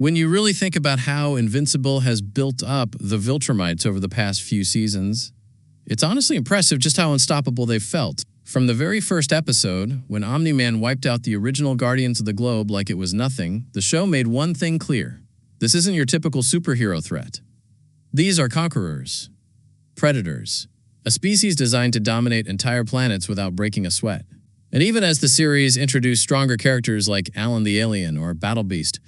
When you really think about how Invincible has built up the Viltrumites over the past few seasons, it's honestly impressive just how unstoppable they've felt. From the very first episode, when Omni-Man wiped out the original Guardians of the Globe like it was nothing, the show made one thing clear. This isn't your typical superhero threat. These are conquerors, predators, a species designed to dominate entire planets without breaking a sweat. And even as the series introduced stronger characters like Alan the Alien or Battle Beast,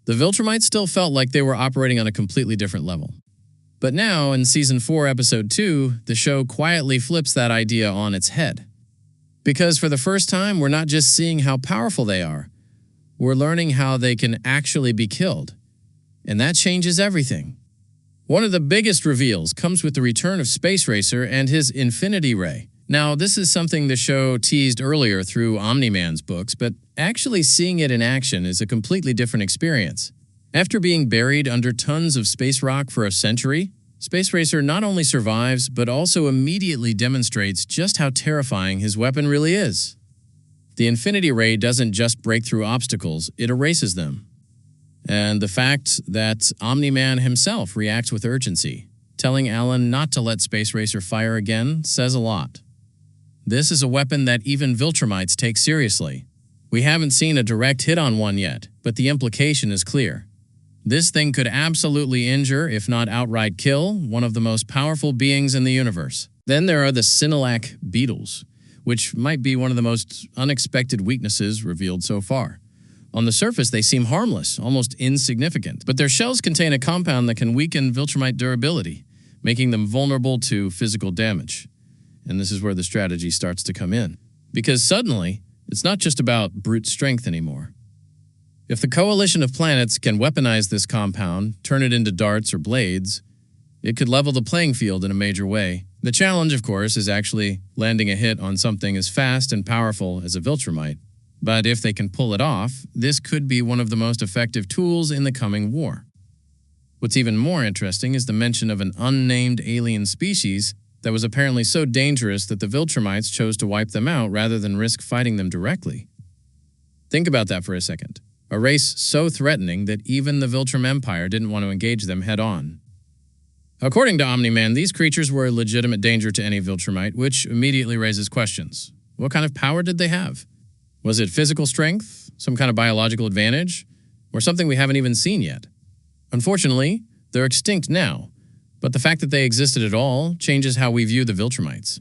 the Viltrumites still felt like they were operating on a completely different level. But now, in Season 4, Episode 2, the show quietly flips that idea on its head. Because for the first time, we're not just seeing how powerful they are, we're learning how they can actually be killed. And that changes everything. One of the biggest reveals comes with the return of Space Racer and his Infinity Ray. Now, this is something the show teased earlier through Omni-Man's books, but actually seeing it in action is a completely different experience. After being buried under tons of space rock for a century, Space Racer not only survives, but also immediately demonstrates just how terrifying his weapon really is. The Infinity Ray doesn't just break through obstacles, it erases them. And the fact that Omni-Man himself reacts with urgency, telling Alan not to let Space Racer fire again, says a lot. This is a weapon that even Viltrumites take seriously. We haven't seen a direct hit on one yet, but the implication is clear. This thing could absolutely injure, if not outright kill, one of the most powerful beings in the universe. Then there are the Sinilac beetles, which might be one of the most unexpected weaknesses revealed so far. On the surface, they seem harmless, almost insignificant, but their shells contain a compound that can weaken Viltrumite durability, making them vulnerable to physical damage. And this is where the strategy starts to come in. Because suddenly, it's not just about brute strength anymore. If the coalition of planets can weaponize this compound, turn it into darts or blades, it could level the playing field in a major way. The challenge, of course, is actually landing a hit on something as fast and powerful as a Viltrumite. But if they can pull it off, this could be one of the most effective tools in the coming war. What's even more interesting is the mention of an unnamed alien species that was apparently so dangerous that the Viltrumites chose to wipe them out rather than risk fighting them directly. Think about that for a second. A race so threatening that even the Viltrum Empire didn't want to engage them head-on. According to Omni-Man, these creatures were a legitimate danger to any Viltrumite, which immediately raises questions. What kind of power did they have? Was it physical strength, some kind of biological advantage, or something we haven't even seen yet? Unfortunately, they're extinct now, but the fact that they existed at all changes how we view the Viltrumites.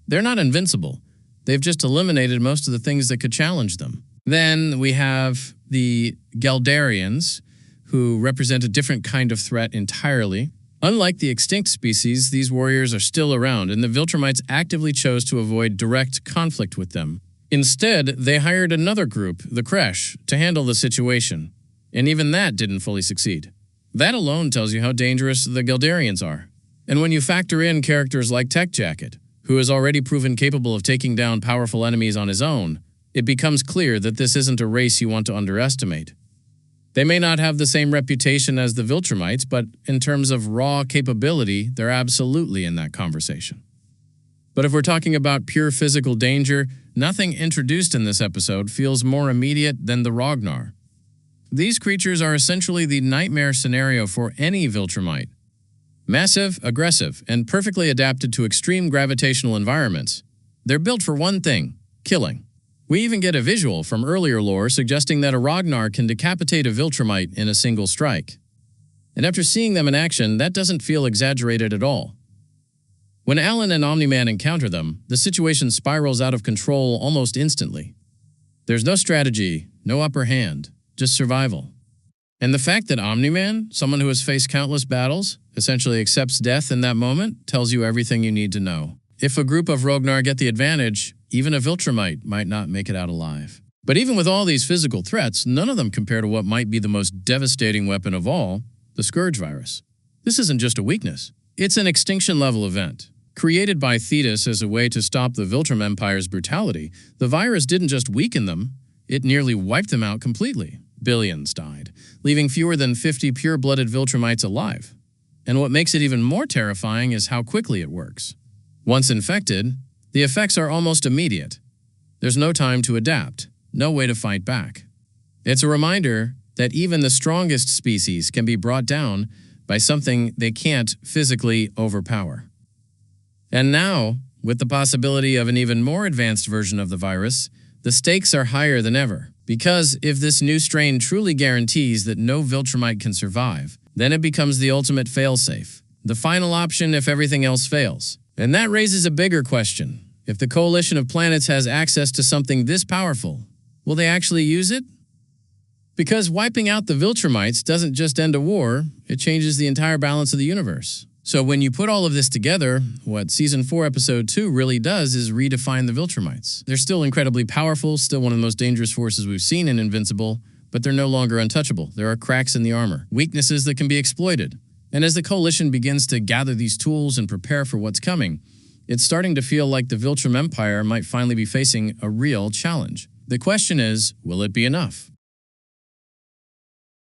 They're not invincible. They've just eliminated most of the things that could challenge them. Then we have the Geldarians, who represent a different kind of threat entirely. Unlike the extinct species, these warriors are still around, and the Viltrumites actively chose to avoid direct conflict with them. Instead, they hired another group, the Kresh, to handle the situation, and even that didn't fully succeed. That alone tells you how dangerous the Geldarians are. And when you factor in characters like Tech Jacket, who has already proven capable of taking down powerful enemies on his own, it becomes clear that this isn't a race you want to underestimate. They may not have the same reputation as the Viltrumites, but in terms of raw capability, they're absolutely in that conversation. But if we're talking about pure physical danger, nothing introduced in this episode feels more immediate than the Rognarr. These creatures are essentially the nightmare scenario for any Viltrumite. Massive, aggressive, and perfectly adapted to extreme gravitational environments. They're built for one thing: killing. We even get a visual from earlier lore suggesting that a Rognarr can decapitate a Viltrumite in a single strike. And after seeing them in action, that doesn't feel exaggerated at all. When Alan and Omni-Man encounter them, the situation spirals out of control almost instantly. There's no strategy, no upper hand, just survival. And the fact that Omni-Man, someone who has faced countless battles, essentially accepts death in that moment, tells you everything you need to know. If a group of Rognarr get the advantage, even a Viltrumite might not make it out alive. But even with all these physical threats, none of them compare to what might be the most devastating weapon of all, the Scourge Virus. This isn't just a weakness. It's an extinction-level event. Created by Thetis as a way to stop the Viltrum Empire's brutality, the virus didn't just weaken them, it nearly wiped them out completely. Billions died, leaving fewer than 50 pure-blooded Viltrumites alive. And what makes it even more terrifying is how quickly it works. Once infected, the effects are almost immediate. There's no time to adapt, no way to fight back. It's a reminder that even the strongest species can be brought down by something they can't physically overpower. And now, with the possibility of an even more advanced version of the virus, the stakes are higher than ever. Because if this new strain truly guarantees that no Viltrumite can survive, then it becomes the ultimate failsafe, the final option if everything else fails. And that raises a bigger question. If the coalition of planets has access to something this powerful, will they actually use it? Because wiping out the Viltrumites doesn't just end a war, it changes the entire balance of the universe. So when you put all of this together, what Season 4, Episode 2 really does is redefine the Viltrumites. They're still incredibly powerful, still one of the most dangerous forces we've seen in Invincible, but they're no longer untouchable. There are cracks in the armor, weaknesses that can be exploited. And as the Coalition begins to gather these tools and prepare for what's coming, it's starting to feel like the Viltrum Empire might finally be facing a real challenge. The question is, will it be enough?